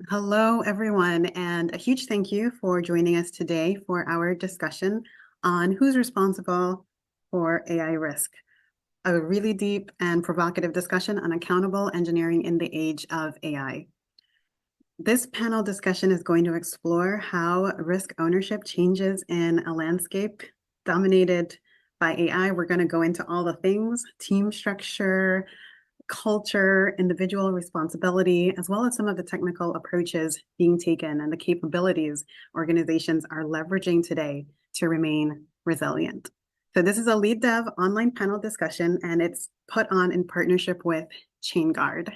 Hello, everyone, and a huge thank you for joining us today for our discussion on who's responsible for AI risk. A really deep and provocative discussion on accountable engineering in the age of AI. This panel discussion is going to explore how risk ownership changes in a landscape dominated by AI. We're going to go into all the things: team structure, culture, individual responsibility, as well as some of the technical approaches being taken and the capabilities organizations are leveraging today to remain resilient. So this is a Lead Dev online panel discussion, and it's put on in partnership with ChainGuard.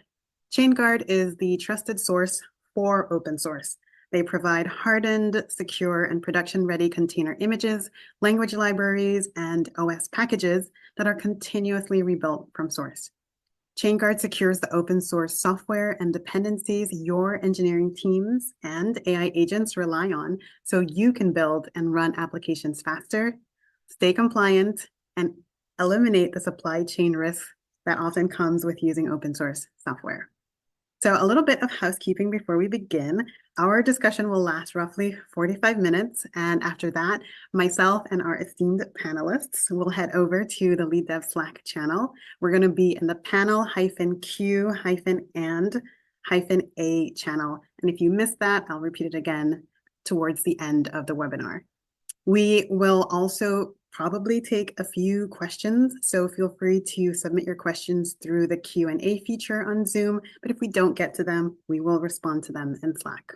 ChainGuard is the trusted source for open source. They provide hardened, secure, and production-ready container images, language libraries, and OS packages that are continuously rebuilt from source. ChainGuard secures the open source software and dependencies your engineering teams and AI agents rely on so you can build and run applications faster, stay compliant, and eliminate the supply chain risk that often comes with using open source software. So a little bit of housekeeping before we begin. Our discussion will last roughly 45 minutes, and after that, myself and our esteemed panelists will head over to the Lead Dev Slack channel. We're going to be in the panel-Q-and-A channel, and if you missed that, I'll repeat it again towards the end of the webinar. We will also probably take a few questions, so feel free to submit your questions through the Q&A feature on Zoom, but if we don't get to them, we will respond to them in Slack.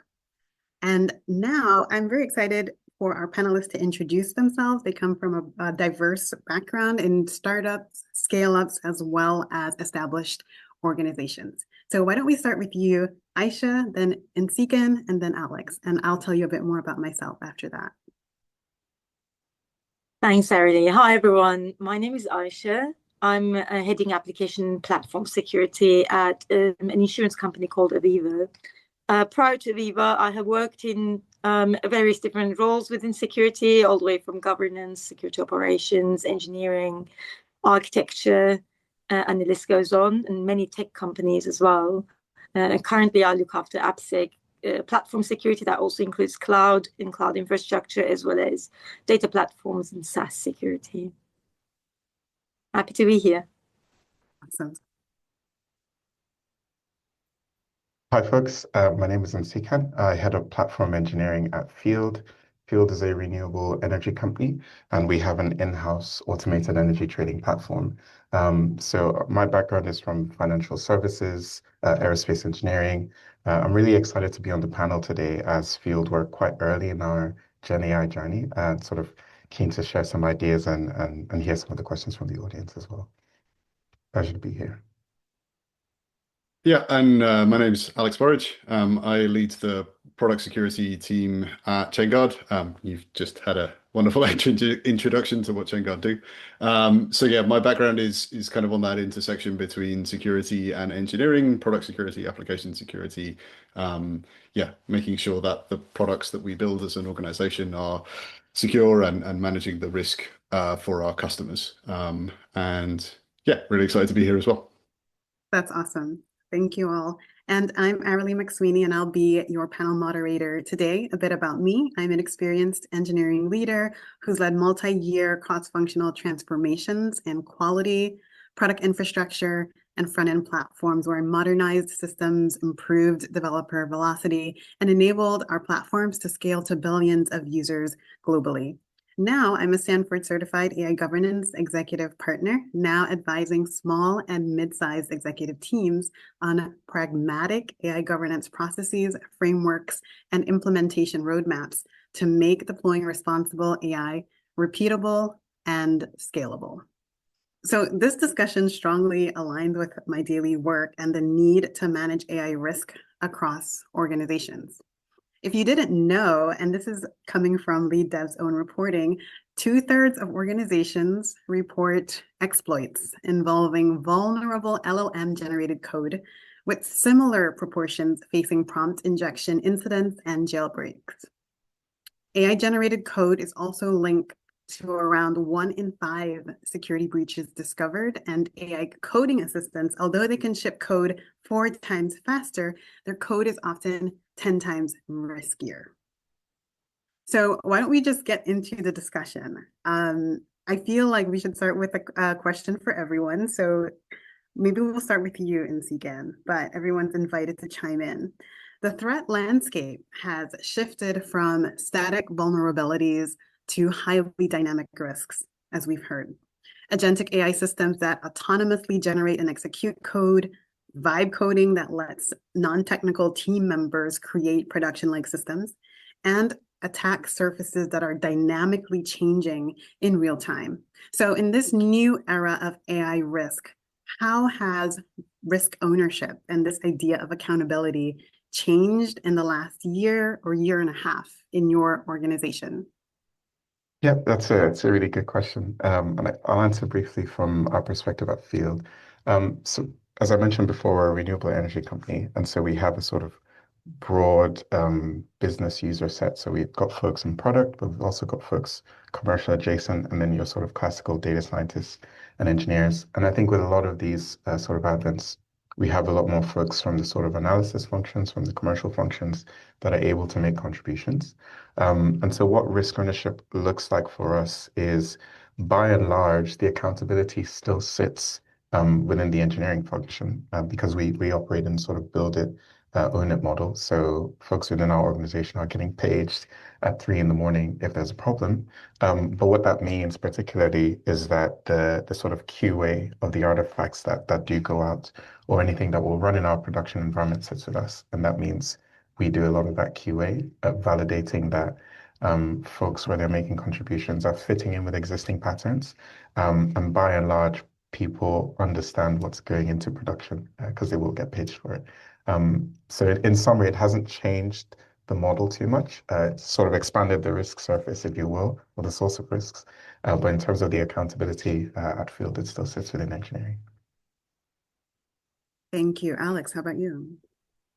And now I'm very excited for our panelists to introduce themselves. They come from a diverse background in startups, scale-ups, as well as established organizations. So why don't we start with you, Aisha, then Insikan, and then Alex, and I'll tell you a bit more about myself after that. Thanks, Arlie. Hi, everyone. My name is Aisha. I'm heading application platform security at an insurance company called Aviva. Prior to Aviva, I have worked in various different roles within security, all the way from governance, security operations, engineering, architecture, and the list goes on, and many tech companies as well. Currently, I look after AppSec, platform security that also includes cloud and cloud infrastructure, as well as data platforms and SaaS security. Happy to be here. Awesome. Hi, folks. My name is Insikan. I head up platform engineering at Field. Field is a renewable energy company, and we have an in-house automated energy trading platform. So my background is from financial services, aerospace engineering. I'm really excited to be on the panel today as Field we're quite early in our Gen AI journey and sort of keen to share some ideas and hear some of the questions from the audience as well. Pleasure to be here. Yeah, and my name's Alex Borridge. I lead the product security team at ChainGuard. You've just had a wonderful introduction to what ChainGuard do. So yeah, my background is kind of on that intersection between security and engineering, product security, application security. Yeah, making sure that the products that we build as an organization are secure and managing the risk for our customers. And yeah, really excited to be here as well. That's awesome. Thank you all. And I'm Arilee McSweeney, and I'll be your panel moderator today. A bit about me. I'm an experienced engineering leader who's led multi-year cross-functional transformations in quality, product infrastructure, and front-end platforms where I modernized systems, improved developer velocity, and enabled our platforms to scale to billions of users globally. Now I'm a Stanford certified AI governance executive partner, now advising small and mid-sized executive teams on pragmatic AI governance processes, frameworks, and implementation roadmaps to make deploying responsible AI repeatable and scalable. So this discussion strongly aligns with my daily work and the need to manage AI risk across organizations. If you didn't know, and this is coming from Lead Dev's own reporting, 2/3 of organizations report exploits involving vulnerable LLM-generated code, with similar proportions facing prompt injection incidents and jailbreaks. AI-generated code is also linked to around 1 in 5 security breaches discovered, and AI coding assistants, although they can ship code 4 times faster, their code is often 10 times riskier. So why don't we just get into the discussion? I feel like we should start with a question for everyone. So maybe we'll start with you, Nsigan, but everyone's invited to chime in. The threat landscape has shifted from static vulnerabilities to highly dynamic risks, as we've heard. Agentic AI systems that autonomously generate and execute code, vibe coding that lets non-technical team members create production-like systems, and attack surfaces that are dynamically changing in real time. So in this new era of AI risk, how has risk ownership and this idea of accountability changed in the last year or year and a half in your organization? Yeah, it's a really good question. And I'll answer briefly from our perspective at Field. So as I mentioned before, we're a renewable energy company, and so we have a sort of broad business user set. So we've got folks in product, but we've also got folks commercial adjacent, and then your sort of classical data scientists and engineers. And I think with a lot of these sort of advents, we have a lot more folks from the sort of analysis functions, from the commercial functions that are able to make contributions. And so what risk ownership looks like for us is, by and large, the accountability still sits within the engineering function because we operate in sort of build it, own it model. So folks within our organization are getting paged at 3 in the morning if there's a problem. But what that means particularly is that the sort of QA of the artifacts that do go out, or anything that will run in our production environment, sits with us. And that means we do a lot of that QA, validating that folks, where they're making contributions, are fitting in with existing patterns. And by and large, people understand what's going into production because they will get paged for it. So in summary, it hasn't changed the model too much. It's sort of expanded the risk surface, if you will, or the source of risks. But in terms of the accountability at Field, it still sits within engineering. Thank you. Alex, how about you?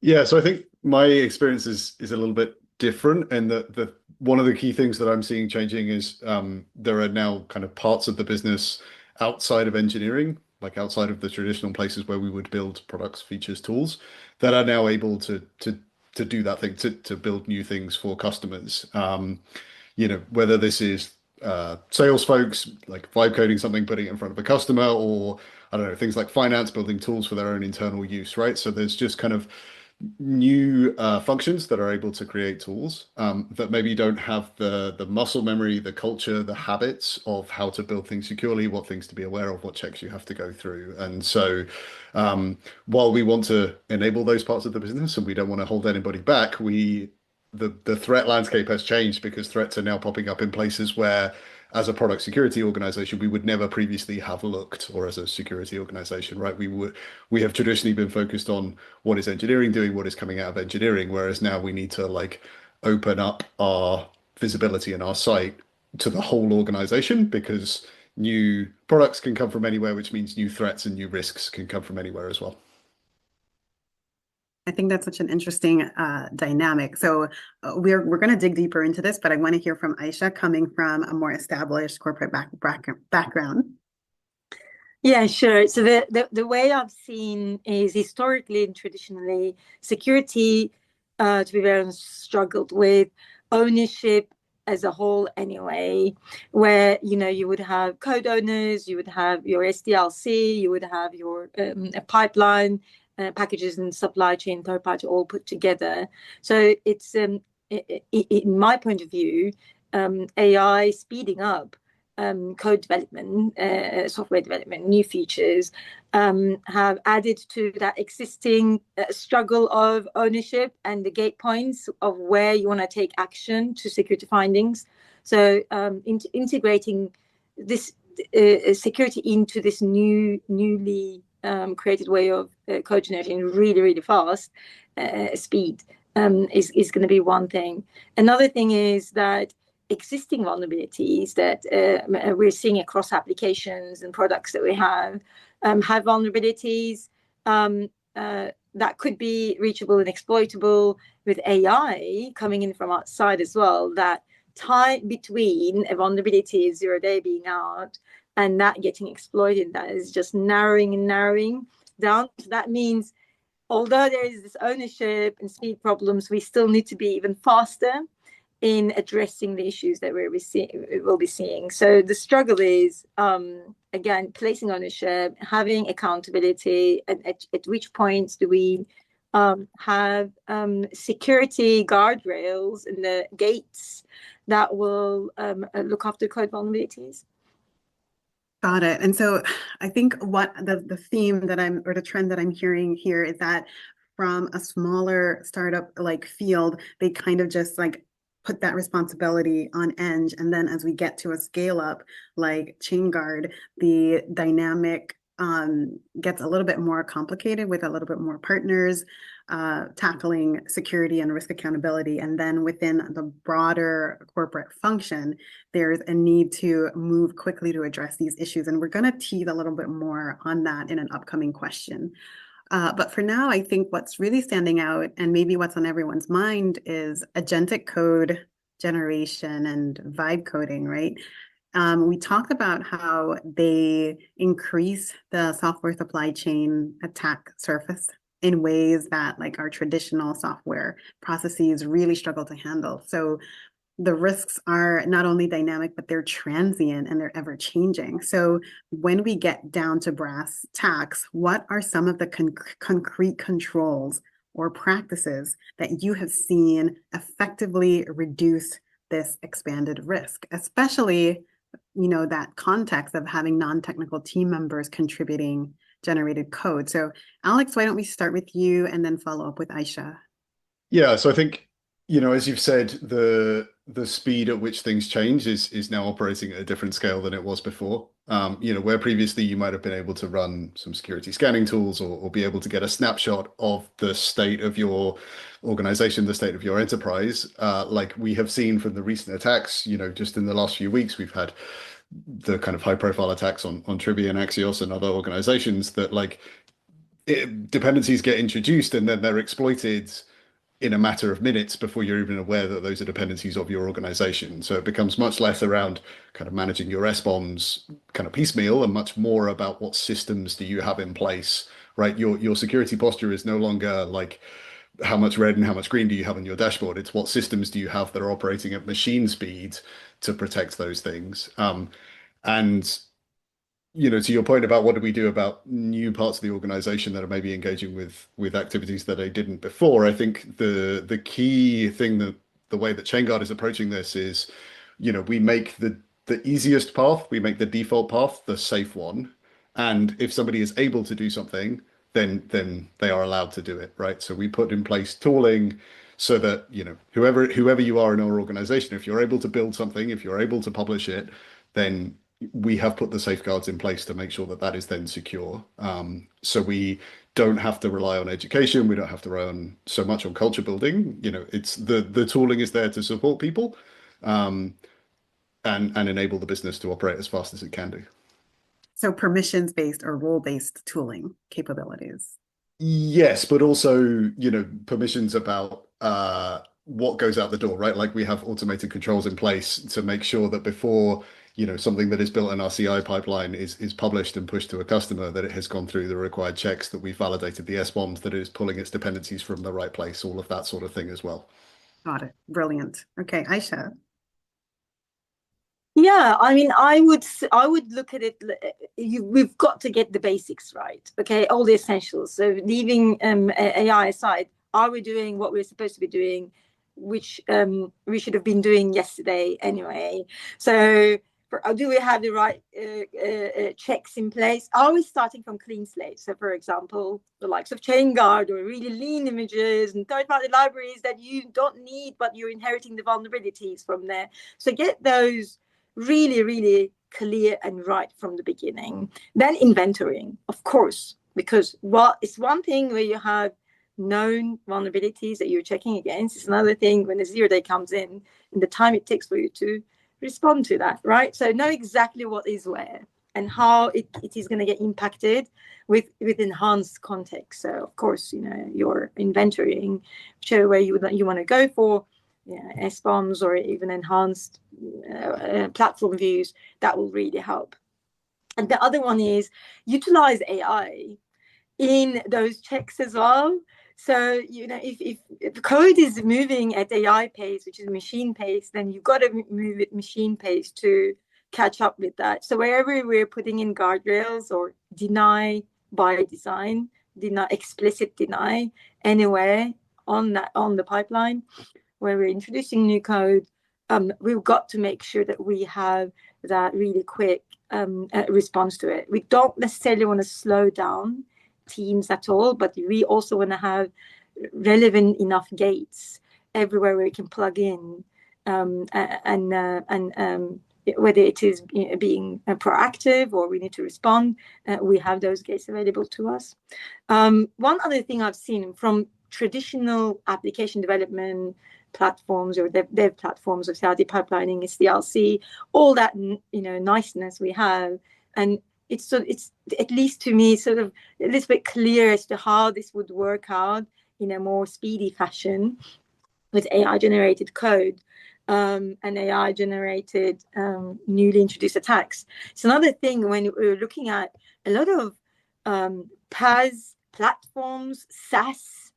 Yeah, so I think my experience is a little bit different, and the one of the key things that I'm seeing changing is there are now kind of parts of the business outside of engineering, like outside of the traditional places where we would build products, features, tools, that are now able to do that thing, to build new things for customers. Whether this is sales folks like vibe coding something, putting it in front of a customer, or I don't know, things like finance, building tools for their own internal use, right? So there's just kind of new functions that are able to create tools that maybe don't have the muscle memory, the culture, the habits of how to build things securely, what things to be aware of, what checks you have to go through. And so while we want to enable those parts of the business and we don't want to hold anybody back, the threat landscape has changed because threats are now popping up in places where, as a product security organization, we would never previously have looked, or as a security organization, right? We have traditionally been focused on what is engineering doing, what is coming out of engineering, whereas now we need to like open up our visibility and our sight to the whole organization, because new products can come from anywhere, which means new threats and new risks can come from anywhere as well. I think that's such an interesting dynamic. So we're going to dig deeper into this, but I want to hear from Aisha, coming from a more established corporate background. Yeah, sure. So the way I've seen is, historically and traditionally, security, to be very honest, struggled with ownership as a whole anyway, where you would have code owners, you would have your SDLC, you would have your pipeline, packages and supply chain, third party, all put together. So it's in my point of view, AI speeding up code development, software development, new features have added to that existing struggle of ownership and the gate points of where you want to take action to security findings. So integrating this security into this newly created way of code generation really, really fast speed is going to be one thing. Another thing is that existing vulnerabilities that we're seeing across applications and products that we have vulnerabilities that could be reachable and exploitable with AI coming in from outside as well, that time between a vulnerability 0-day being out and that getting exploited, that is just narrowing and narrowing down. So that means although there is this ownership and speed problems, we still need to be even faster in addressing the issues that we'll be seeing. So the struggle is, again, placing ownership, having accountability, and at which points do we have security guardrails and the gates that will look after code vulnerabilities. Got it. And so I think what the theme that or the trend that I'm hearing here is that from a smaller startup like Field, they kind of just like put that responsibility on Eng. And then as we get to a scale up like ChainGuard, the dynamic gets a little bit more complicated with a little bit more partners tackling security and risk accountability. And then within the broader corporate function, there's a need to move quickly to address these issues. And we're going to tease a little bit more on that in an upcoming question. But for now, I think what's really standing out and maybe what's on everyone's mind is agentic code generation and vibe coding, right? We talked about how they increase the software supply chain attack surface in ways that like our traditional software processes really struggle to handle. So the risks are not only dynamic, but they're transient and they're ever changing. So when we get down to brass tacks, what are some of the concrete controls or practices that you have seen effectively reduce this expanded risk, especially, you know, that context of having non-technical team members contributing generated code? So Alex, why don't we start with you and then follow up with Aisha? Yeah, so I think, you know, as you've said, the speed at which things change is now operating at a different scale than it was before. You know, where previously you might have been able to run some security scanning tools or be able to get a snapshot of the state of your organization, the state of your enterprise, like we have seen from the recent attacks, you know, just in the last few weeks, we've had the kind of high profile attacks on Trivia and Axios and other organizations that like dependencies get introduced and then they're exploited in a matter of minutes before you're even aware that those are dependencies of your organization. So it becomes much less around kind of managing your SBOMs kind of piecemeal and much more about what systems do you have in place, right? Your security posture is no longer like how much red and how much green do you have on your dashboard. It's what systems do you have that are operating at machine speed to protect those things. And you know, to your point about what do we do about new parts of the organization that are maybe engaging with activities that they didn't before, I think the key thing that the way that ChainGuard is approaching this is, you know, we make the easiest path, we make the default path the safe one. And if somebody is able to do something, then they are allowed to do it, right? So we put in place tooling so that, you know, whoever you are in our organization, if you're able to build something, if you're able to publish it, then we have put the safeguards in place to make sure that that is then secure. So we don't have to rely on education. We don't have to rely on so much on culture building. You know, it's the tooling is there to support people and enable the business to operate as fast as it can do. So permissions-based or role-based tooling capabilities. Yes, but also, you know, permissions about what goes out the door, right? Like we have automated controls in place to make sure that before, you know, something that is built in our CI pipeline is published and pushed to a customer, that it has gone through the required checks, that we validated the SBOMs, that it is pulling its dependencies from the right place, all of that sort of thing as well. Got it. Brilliant. Okay, Aisha. Yeah, I mean, I would look at it. We've got to get the basics right. Okay, all the essentials. So leaving AI aside, are we doing what we're supposed to be doing, which we should have been doing yesterday anyway? So do we have the right checks in place? Are we starting from clean slate? So, for example, the likes of ChainGuard or really lean images and third-party libraries that you don't need, but you're inheriting the vulnerabilities from there. So get those really, really clear and right from the beginning. Then inventorying, of course, because it's one thing where you have known vulnerabilities that you're checking against. It's another thing when a 0-day comes in and the time it takes for you to respond to that, right? So know exactly what is where and how it is going to get impacted with enhanced context. So of course, you know, your inventorying, show where you want to go for. SBOMs or even enhanced platform views, that will really help. And the other one is utilize AI in those checks as well. So, if code is moving at AI pace, which is machine pace, then you've got to move at machine pace to catch up with that. So wherever we're putting in guardrails or deny by design, explicit deny anywhere on the pipeline where we're introducing new code, we've got to make sure that we have that really quick response to it. We don't necessarily want to slow down teams at all, but we also want to have relevant enough gates everywhere where we can plug in, and whether it is being proactive or we need to respond, we have those gates available to us. One other thing I've seen from traditional application development platforms or dev platforms of CI/CD pipelining, SDLC, all that niceness we have, and it's at least to me sort of a little bit clear as to how this would work out in a more speedy fashion with AI generated code and AI generated newly introduced attacks. It's another thing when we're looking at a lot of PaaS platforms, SaaS,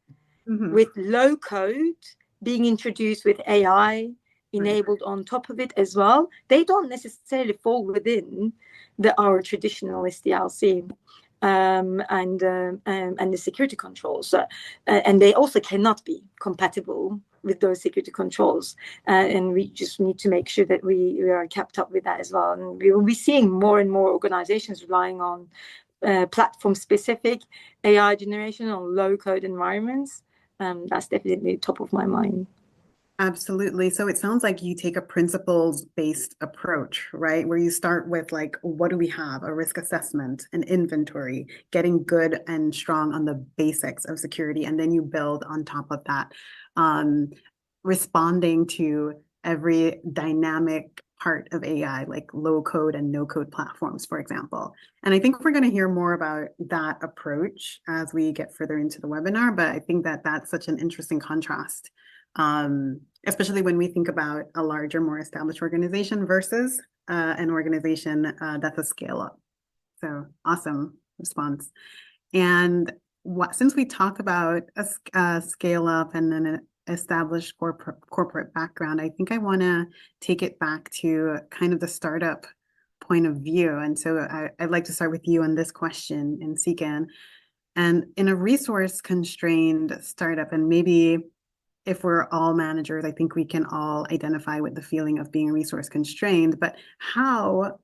with low code being introduced with AI enabled on top of it as well. They don't necessarily fall within our traditional SDLC and the security controls, and they also cannot be compatible with those security controls, and we just need to make sure that we are kept up with that as well. And we will be seeing more and more organizations relying on platform specific AI generation on low code environments. That's definitely top of my mind. Absolutely. So it sounds like you take a principles-based approach, right? Where you start with like, what do we have? A risk assessment, an inventory, getting good and strong on the basics of security. And then you build on top of that, responding to every dynamic part of AI, like low code and no code platforms, for example. And I think we're going to hear more about that approach as we get further into the webinar, but I think that that's such an interesting contrast. Especially when we think about a larger, more established organization versus an organization that's a scale up. So awesome response. And since we talk about a scale up and an established corporate background, I think I want to take it back to kind of the startup point of view. And so I'd like to start with you on this question, in Sikan. And in a resource constrained startup, and maybe if we're all managers, I think we can all identify with the feeling of being resource constrained, but how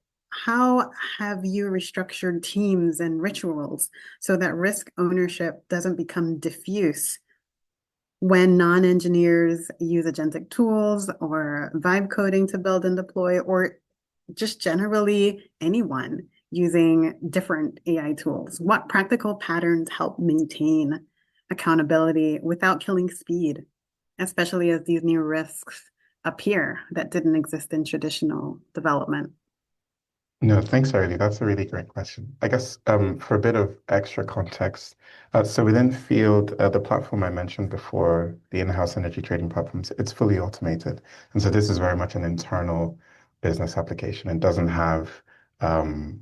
have you restructured teams and rituals so that risk ownership doesn't become diffuse when non-engineers use agentic tools or vibe coding to build and deploy, or just generally anyone using different AI tools? What practical patterns help maintain accountability without killing speed, especially as these new risks appear that didn't exist in traditional development? No, thanks, Arlie. That's a really great question. I guess for a bit of extra context, so within Field, the platform I mentioned before, the in-house energy trading platforms, it's fully automated. And so this is very much an internal business application and doesn't have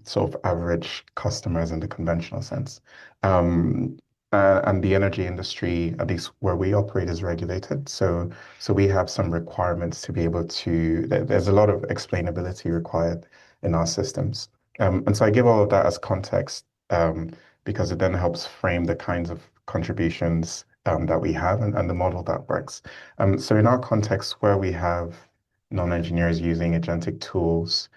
sort of average customers in the conventional sense. And the energy industry, at least where we operate, is regulated. So we have some requirements to be able to, there's a lot of explainability required in our systems. And so I give all of that as context because it then helps frame the kinds of contributions that we have and the model that works. So in our context where we have non-engineers using agentic tools,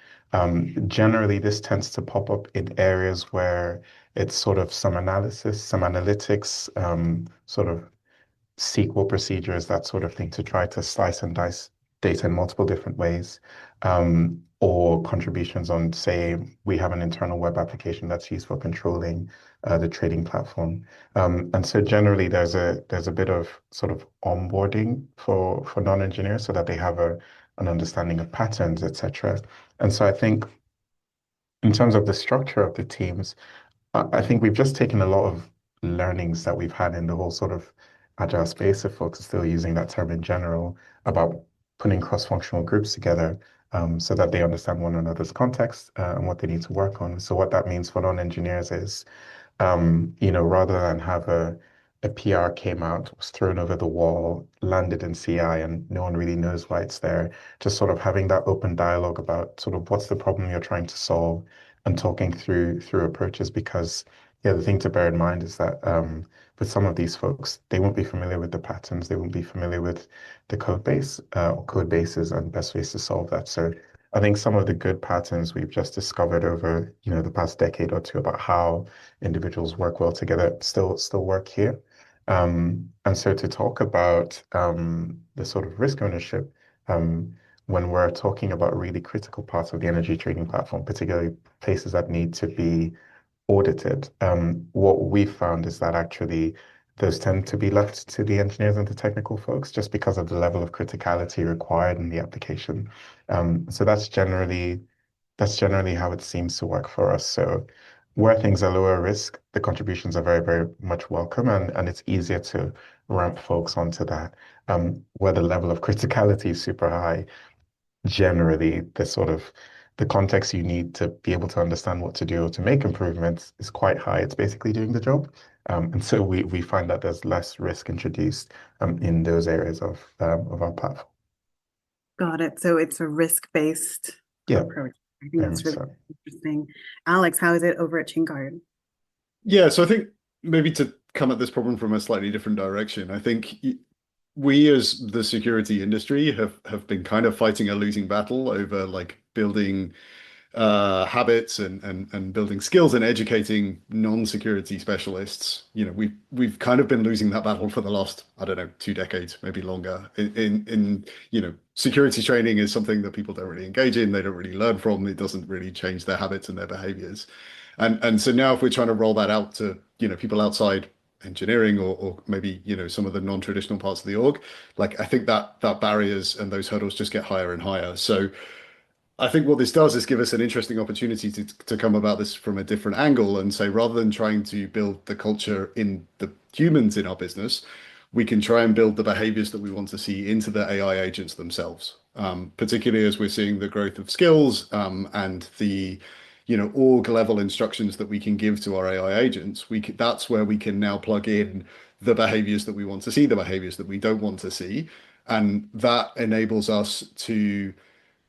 generally this tends to pop up in areas where it's sort of some analysis, some analytics, sort of SQL procedures, that sort of thing, to try to slice and dice data in multiple different ways, or contributions on, say, we have an internal web application that's used for controlling the trading platform. And so generally there's a bit of sort of onboarding for non-engineers so that they have an understanding of patterns, etc. And so I think in terms of the structure of the teams, I think we've just taken a lot of learnings that we've had in the whole sort of agile space, if folks are still using that term in general, about putting cross-functional groups together so that they understand one another's context and what they need to work on. So what that means for non-engineers is rather than have a PR came out, was thrown over the wall, landed in CI, and no one really knows why it's there, just sort of having that open dialogue about sort of what's the problem you're trying to solve and talking through approaches. Because yeah, the thing to bear in mind is that with some of these folks, they won't be familiar with the patterns, they won't be familiar with the code base or code bases and best ways to solve that. So I think some of the good patterns we've just discovered over, the past decade or two about how individuals work well together still work here. And so to talk about the sort of risk ownership, when we're talking about really critical parts of the energy trading platform, particularly places that need to be audited, what we found is that actually those tend to be left to the engineers and the technical folks just because of the level of criticality required in the application. So that's generally how it seems to work for us. So where things are lower risk, the contributions are very, very much welcome, and it's easier to ramp folks onto that. Where the level of criticality is super high, generally the context you need to be able to understand what to do or to make improvements is quite high. It's basically doing the job. And so we find that there's less risk introduced in those areas of our platform. Got it. So it's a risk-based Yeah, approach. I think very that's much really so. interesting. Alex, how is it over at Chingard? Yeah, so I think maybe to come at this problem from a slightly different direction, I think we as the security industry have been kind of fighting a losing battle over like building habits and building skills and educating non-security specialists. We've kind of been losing that battle for the last, I don't know, 2 decades, maybe longer. Security training is something that people don't really engage in, they don't really learn from, it doesn't really change their habits and their behaviors. And so now if we're trying to roll that out to, people outside engineering or maybe, some of the non-traditional parts of the org, like I think that barriers and those hurdles just get higher and higher. So I think what this does is give us an interesting opportunity to come about this from a different angle and say, rather than trying to build the culture in the humans in our business, we can try and build the behaviors that we want to see into the AI agents themselves. Particularly as we're seeing the growth of skills and the org level instructions that we can give to our AI agents. That's where we can now plug in the behaviors that we want to see, the behaviors that we don't want to see, and that enables us to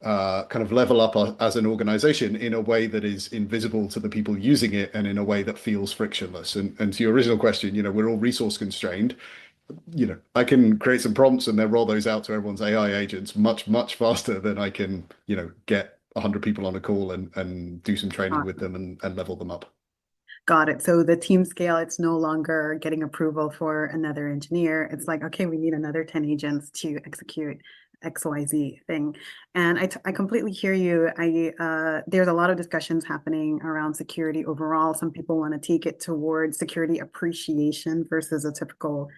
kind of level up as an organization in a way that is invisible to the people using it and in a way that feels frictionless. And to your original question, we're all resource constrained. I can create some prompts and then roll those out to everyone's AI agents much, much faster than I can, get 100 people on a call and do some training with them and level them up. Got it. So the team scale, it's no longer getting approval for another engineer. It's like, okay, we need another 10 agents to execute XYZ thing. And I completely hear you. There's a lot of discussions happening around security overall. Some people want to take it towards security appreciation versus a typical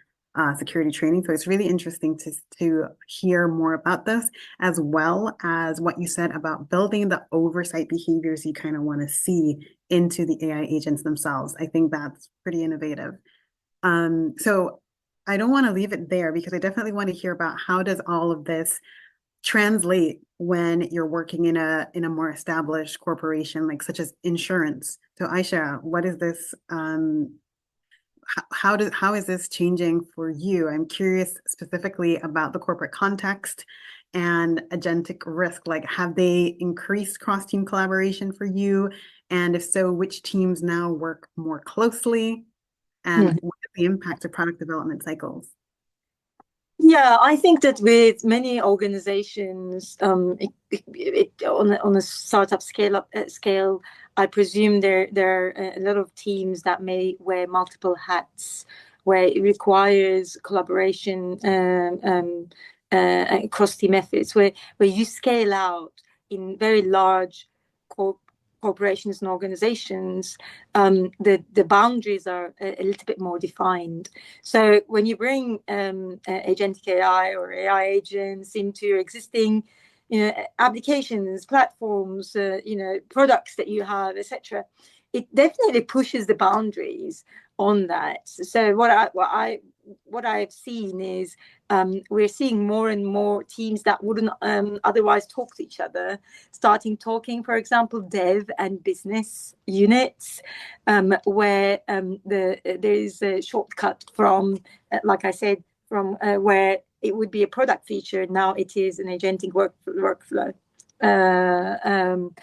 security training. So it's really interesting to hear more about this, as well as what you said about building the oversight behaviors you kind of want to see into the AI agents themselves. I think that's pretty innovative. So I don't want to leave it there because I definitely want to hear about how does all of this translate when you're working in a more established corporation, like such as insurance. So Aisha, what is this? How is this changing for you? I'm curious specifically about the corporate context and agentic risk. Like, have they increased cross-team collaboration for you? And if so, which teams now work more closely? And what is the impact of product development cycles? Yeah, I think that with many organizations, on a startup scale, I presume there are a lot of teams that may wear multiple hats, where it requires collaboration across team efforts, where you scale out in very large corporations and organizations, the boundaries are a little bit more defined. So when you bring agentic AI or AI agents into your existing applications, platforms, products that you have, etc., it definitely pushes the boundaries on that. So what I've seen is we're seeing more and more teams that wouldn't otherwise talk to each other starting talking. For example, dev and business units, where there is a shortcut from, like I said, from where it would be a product feature. Now it is an agentic workflow in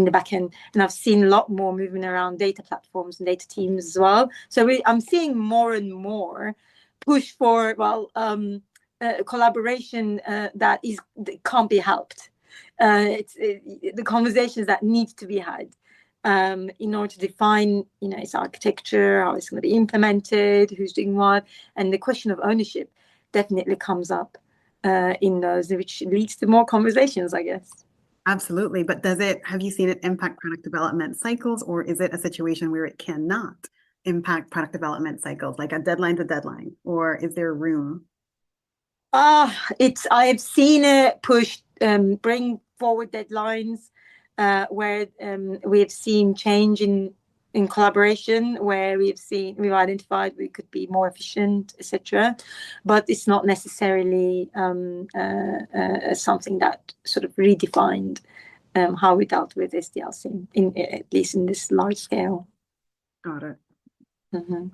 the back end. And I've seen a lot more movement around data platforms and data teams as well. So I'm seeing more and more push for collaboration that can't be helped. It's the conversations that need to be had in order to define, its architecture, how it's going to be implemented, who's doing what, and the question of ownership definitely comes up in those, which leads to more conversations, I guess. Absolutely. But have you seen it impact product development cycles, or is it a situation where it cannot impact product development cycles, like a deadline to deadline, or is there room? I have seen it push, bring forward deadlines, where we have seen change in collaboration, where we've identified we could be more efficient, etc. But it's not necessarily something that sort of redefined how we dealt with SDLC, at least in this large scale. Got it. Mm-hmm.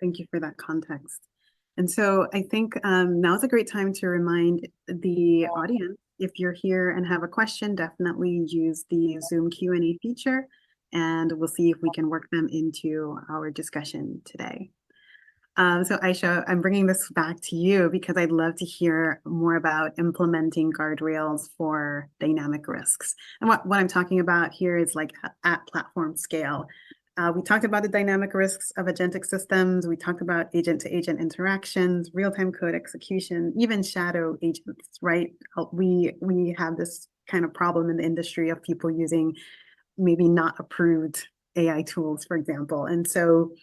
Thank you for that context. And so I think now's a great time to remind the audience, if you're here and have a question, definitely use the Zoom Q&A feature, and we'll see if we can work them into our discussion today. So Aisha, I'm bringing this back to you because I'd love to hear more about implementing guardrails for dynamic risks. And what I'm talking about here is like at platform scale. We talked about the dynamic risks of agentic systems. We talked about agent-to-agent interactions, real-time code execution, even shadow agents, right? We have this kind of problem in the industry of people using maybe not approved AI tools, for example. And so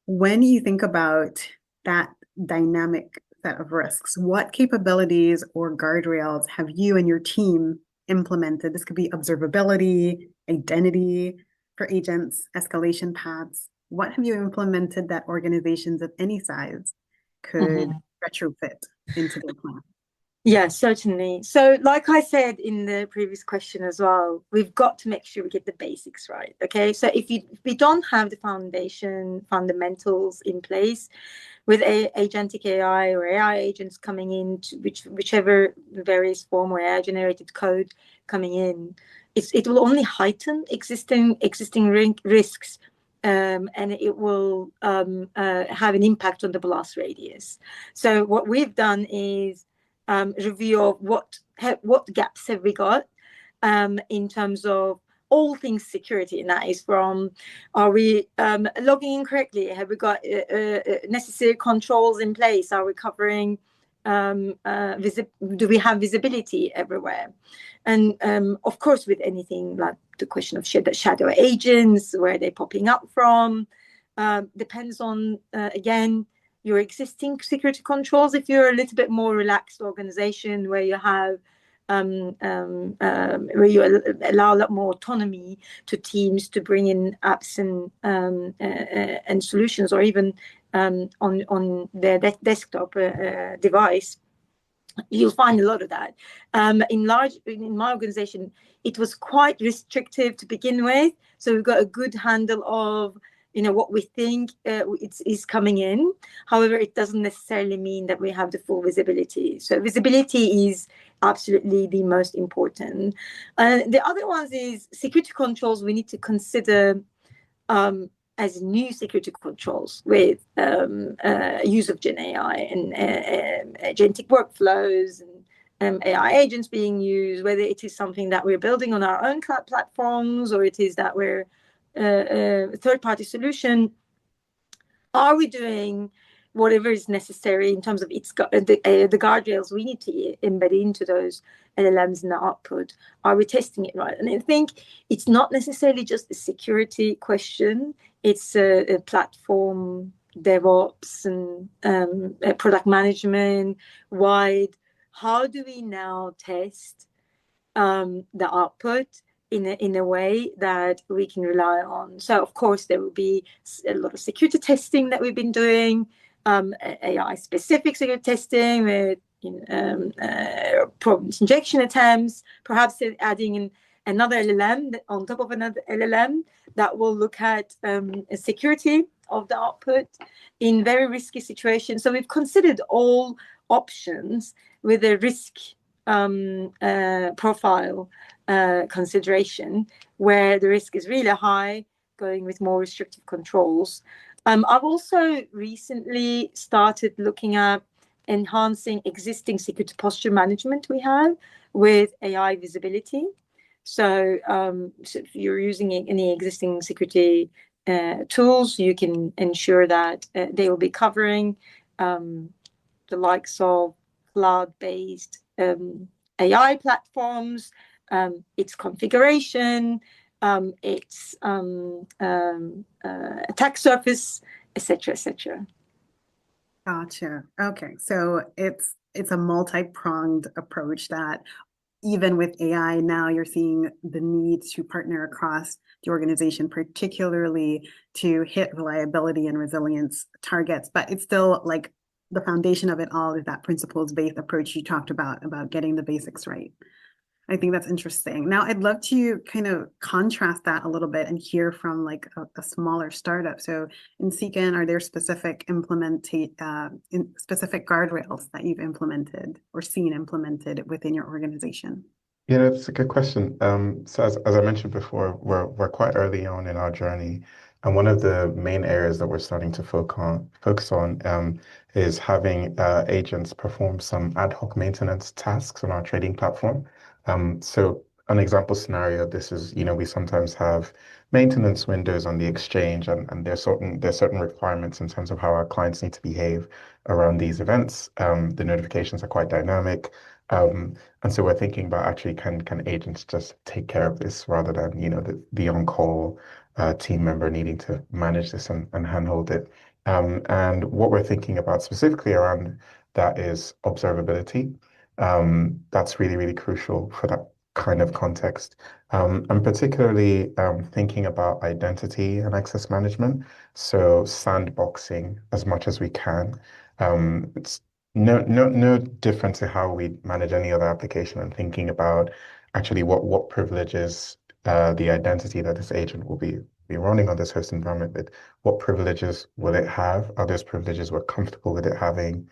when you think about that dynamic set of risks, what capabilities or guardrails have you and your team implemented? This could be observability, identity for agents, escalation paths. What have you implemented that organizations of any size could retrofit into their plan? Yeah, certainly. So like I said in the previous question as well, we've got to make sure we get the basics right. Okay. So if we don't have the fundamentals in place with agentic AI or AI agents coming in, whichever various form or AI generated code coming in, it will only heighten existing risks. And it will have an impact on the blast radius. So what we've done is review of what gaps have we got in terms of all things security, and that is from, are we logging in correctly? Have we got necessary controls in place? Are we covering, do we have visibility everywhere? And of course, with anything like the question of shadow agents, where they're popping up from, depends on, again, your existing security controls. If you're a little bit more relaxed organization where you have where you allow a lot more autonomy to teams to bring in apps and solutions, or even on their desktop device, you'll find a lot of that. In my organization, it was quite restrictive to begin with, so we've got a good handle of what we think is coming in. However, it doesn't necessarily mean that we have the full visibility. So visibility is absolutely the most important. The other ones is security controls we need to consider as new security controls with use of Gen AI and agentic workflows and AI agents being used, whether it is something that we're building on our own cloud platforms or it is that we're third-party solution. Are we doing whatever is necessary in terms of the guardrails we need to embed into those LLMs in the output? Are we testing it right? And I think it's not necessarily just a security question. It's a platform, DevOps, and product management wide. How do we now test the output in a way that we can rely on. So of course there will be a lot of security testing that we've been doing, AI specific security testing with prompt injection attempts, perhaps adding in another LLM on top of another LLM that will look at security of the output in very risky situations. So we've considered all options with a risk profile consideration, where the risk is really high, going with more restrictive controls. I've also recently started looking at enhancing existing security posture management we have with AI visibility. So, so if you're using any existing security tools, you can ensure that they will be covering the likes of cloud-based AI platforms, its configuration, its attack surface, etc., etc. Gotcha. Okay, so it's a multi-pronged approach that even with AI now, you're seeing the need to partner across the organization, particularly to hit reliability and resilience targets. But it's still like the foundation of it all is that principles-based approach you talked about getting the basics right. I think that's interesting. Now, I'd love to kind of contrast that a little bit and hear from like a smaller startup. So in Seekan, are there specific specific guardrails that you've implemented or seen implemented within your organization? Yeah, that's a good question. So as I mentioned before, we're quite early on in our journey, and one of the main areas that we're starting to focus on is having agents perform some ad hoc maintenance tasks on our trading platform. So an example scenario, this is, we sometimes have maintenance windows on the exchange, and there's certain requirements in terms of how our clients need to behave around these events. The notifications are quite dynamic. And so we're thinking about actually can agents just take care of this rather than, the on-call team member needing to manage this and handhold it. And what we're thinking about specifically around that is observability. That's really, really crucial for that kind of context. And particularly thinking about identity and access management. So sandboxing as much as we can. It's no different to how we manage any other application, and thinking about actually what privileges the identity that this agent will be running on this host environment with. What privileges will it have? Are those privileges we're comfortable with it having?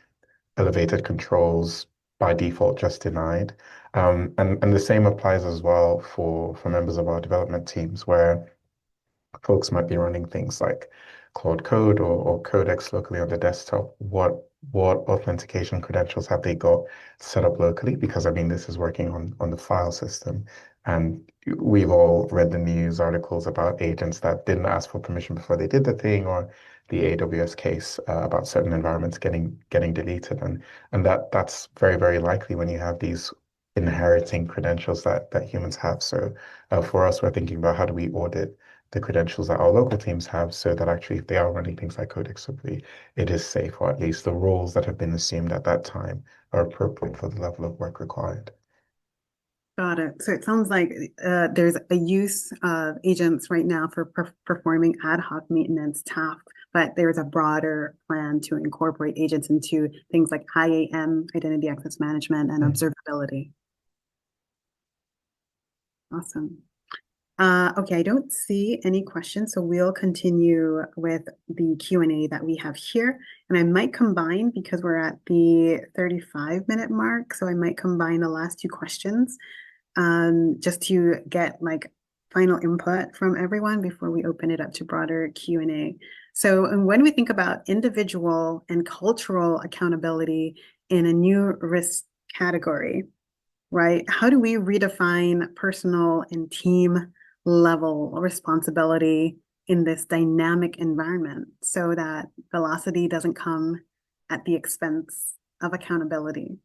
Elevated controls by default just denied. And the same applies as well for members of our development teams, where folks might be running things like Claude Code or Codex locally on the desktop. What authentication credentials have they got set up locally? Because I mean, this is working on the file system, and we've all read the news articles about agents that didn't ask for permission before they did the thing, or the AWS case about certain environments getting deleted, and that's very, very likely when you have these inheriting credentials that humans have. So for us, we're thinking about how do we audit the credentials that our local teams have, so that actually if they are running things like Codex, hopefully it is safe, or at least the roles that have been assumed at that time are appropriate for the level of work required. Got it. So it sounds like there's a use of agents right now for performing ad hoc maintenance tasks, but there's a broader plan to incorporate agents into things like IAM, identity access management, and observability. Awesome. Okay, I don't see any questions, so we'll continue with the Q&A that we have here. And I might combine, because we're at the 35-minute mark, so I might combine the last two questions just to get like final input from everyone before we open it up to broader Q&A. So when we think about individual and cultural accountability in a new risk category, right? How do we redefine personal and team level responsibility in this dynamic environment so that velocity doesn't come at the expense of accountability?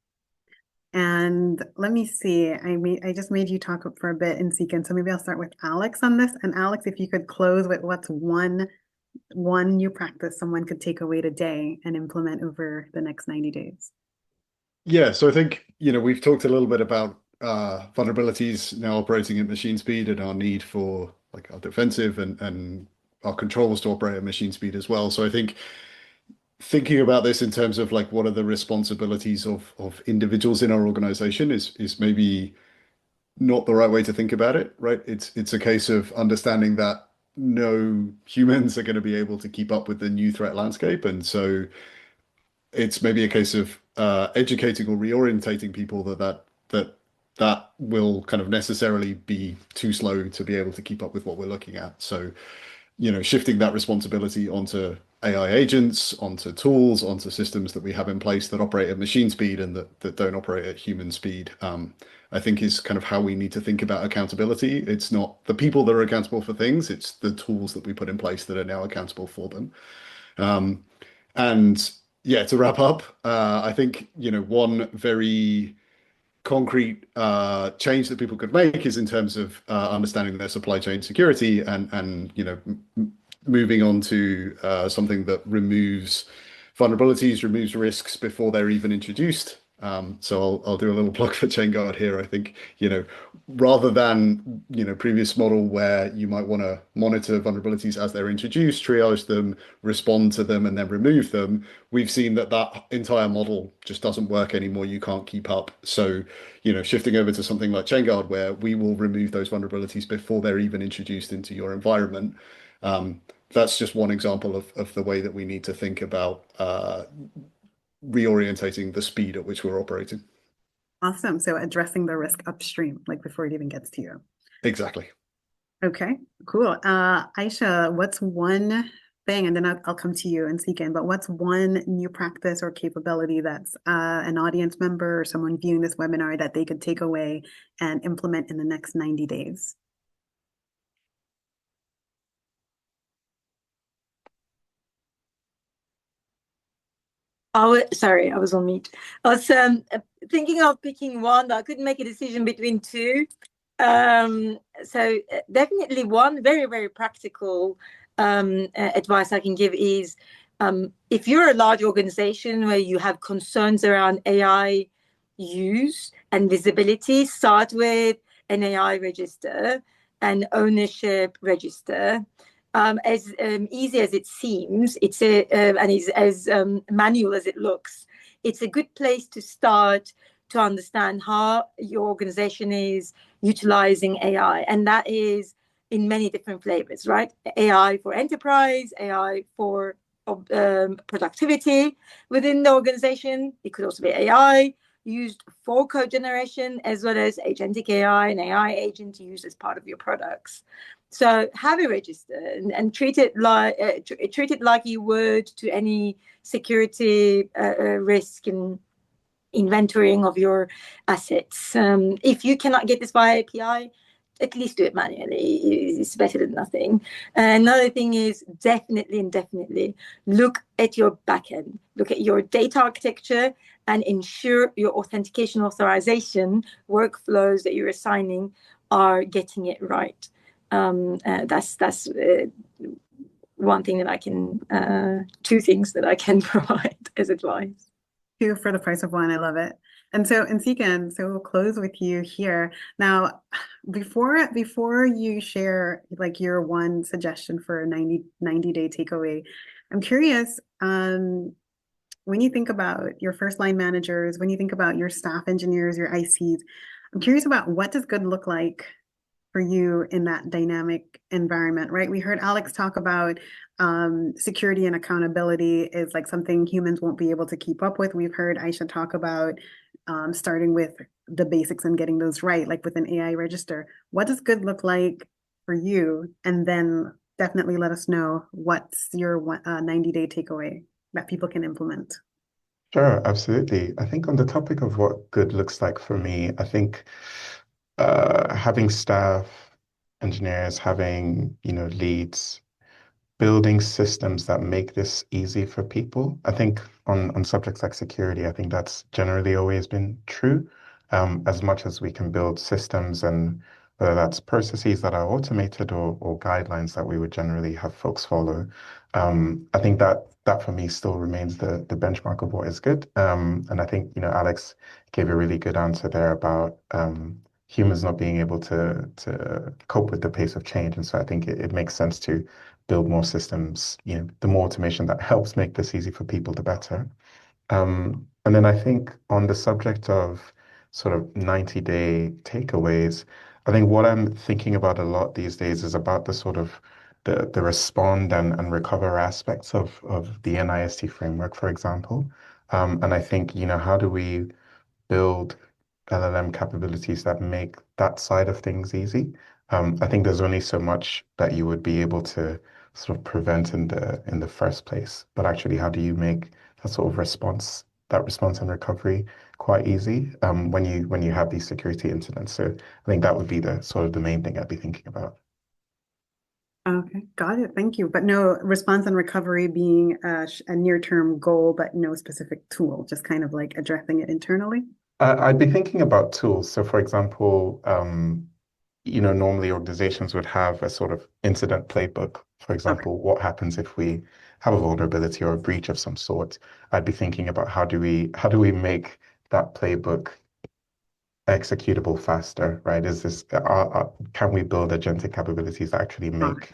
And let me see, I just made you talk for a bit in Seekan, so maybe I'll start with Alex on this. And Alex, if you could close with what's one new practice someone could take away today and implement over the next 90 days. Yeah, so I think, we've talked a little bit about vulnerabilities now operating at machine speed and our need for like our defensive and our controls to operate at machine speed as well. So I think thinking about this in terms of like what are the responsibilities of individuals in our organization is maybe not the right way to think about it, right? It's a case of understanding that no humans are going to be able to keep up with the new threat landscape, and so it's maybe a case of educating or reorientating people that will kind of necessarily be too slow to be able to keep up with what we're looking at. So, shifting that responsibility onto AI agents, onto tools, onto systems that we have in place that operate at machine speed and that don't operate at human speed, I think is kind of how we need to think about accountability. It's not the people that are accountable for things, it's the tools that we put in place that are now accountable for them. And yeah, to wrap up, I think, one very concrete change that people could make is in terms of understanding their supply chain security and moving on to something that removes vulnerabilities, removes risks before they're even introduced. So I'll do a little plug for ChainGuard here. I think, rather than, previous model where you might want to monitor vulnerabilities as they're introduced, triage them, respond to them, and then remove them, we've seen that entire model just doesn't work anymore. You can't keep up. So, shifting over to something like ChainGuard, where we will remove those vulnerabilities before they're even introduced into your environment. That's just one example of the way that we need to think about reorientating the speed at which we're operating. Awesome. So addressing the risk upstream, like before it even gets to you. Exactly. Okay, cool. Aisha, what's one thing, and then I'll come to you and Seekin, but what's one new practice or capability that's an audience member or someone viewing this webinar that they could take away and implement in the next 90 days? Sorry, I was on mute. I was thinking of picking one, but I couldn't make a decision between two. So definitely one very, very practical advice I can give is if you're a large organization where you have concerns around AI use and visibility, start with an AI register and ownership register. As easy as it seems, it's and is as manual as it looks. It's a good place to start to understand how your organization is utilizing AI, and that is in many different flavors, right? AI for enterprise, AI for productivity within the organization. It could also be AI used for code generation, as well as agentic AI and AI agent used as part of your products. So have a register and treat it like you would to any security risk and inventorying of your assets. If you cannot get this via API, at least do it manually. It's better than nothing. Another thing is definitely look at your backend, look at your data architecture, and ensure your authentication authorization workflows that you're assigning are getting it right. That's one thing that I can, two things that I can provide as advice. Two for the price of one. I love it. And so, Seekin, so we'll close with you here. Now, before you share like your one suggestion for a 90-day takeaway, I'm curious, when you think about your first line managers, when you think about your staff engineers, your ICs, I'm curious about what does good look like for you in that dynamic environment, right? We heard Alex talk about security and accountability is like something humans won't be able to keep up with. We've heard Aisha talk about starting with the basics and getting those right, like with an AI register. What does good look like for you? And then definitely let us know what's your 90-day takeaway that people can implement. Sure, absolutely. I think on the topic of what good looks like for me, I think having staff, engineers, having, leads, building systems that make this easy for people. I think on subjects like security, I think that's generally always been true. As much as we can build systems and whether that's processes that are automated or guidelines that we would generally have folks follow. I think that that for me still remains the benchmark of what is good. And I think, Alex gave a really good answer there about humans not being able to cope with the pace of change. And so I think it makes sense to build more systems. The more automation that helps make this easy for people, the better. And then I think on the subject of sort of 90-day takeaways, I think what I'm thinking about a lot these days is about the sort of the respond and recover aspects of the NIST framework, for example. And I think, how do we build LLM capabilities that make that side of things easy? I think there's only so much that you would be able to sort of prevent in the first place. But actually, how do you make that sort of response and recovery quite easy when you have these security incidents? So I think that would be the sort of the main thing I'd be thinking about. Okay, got it. Thank you. But no response and recovery being a near-term goal, but no specific tool, just kind of like addressing it internally. I'd be thinking about tools. So, for example, normally organizations would have a sort of incident playbook. For Okay, example, what happens if we have a vulnerability or a breach of some sort? I'd be thinking about how do we make that playbook executable faster, right? Can we build agentic capabilities that actually got it. make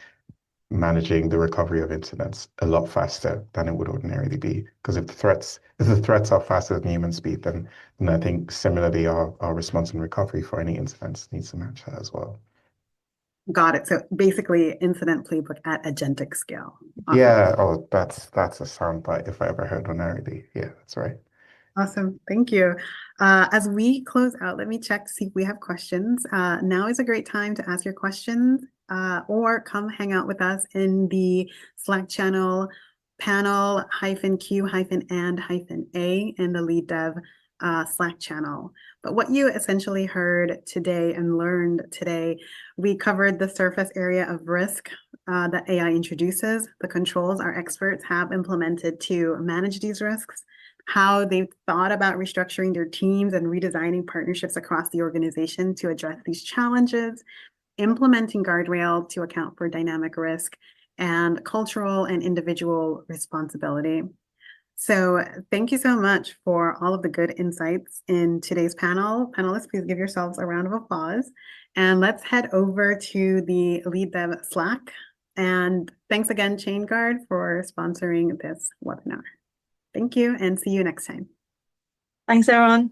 managing the recovery of incidents a lot faster than it would ordinarily be? Because if the threats are faster than human speed, then I think similarly our response and recovery for any incidents needs to match that as well. Got it. So basically, incident playbook at agentic scale. Awesome. Yeah, oh, that's a soundbite if I ever heard one already. Yeah, that's right. Awesome. Thank you. As we close out, let me check to see if we have questions. Now is a great time to ask your questions or come hang out with us in the Slack channel panel-q-and-a in the lead dev Slack channel. But what you essentially heard today and learned today, we covered the surface area of risk that AI introduces, the controls our experts have implemented to manage these risks, how they've thought about restructuring their teams and redesigning partnerships across the organization to address these challenges, implementing guardrails to account for dynamic risk, and cultural and individual responsibility. So thank you so much for all of the good insights in today's panel. Panelists, please give yourselves a round of applause. And let's head over to the Lead Dev Slack. And thanks again, ChainGuard, for sponsoring this webinar. Thank you and see you next time. Thanks, everyone.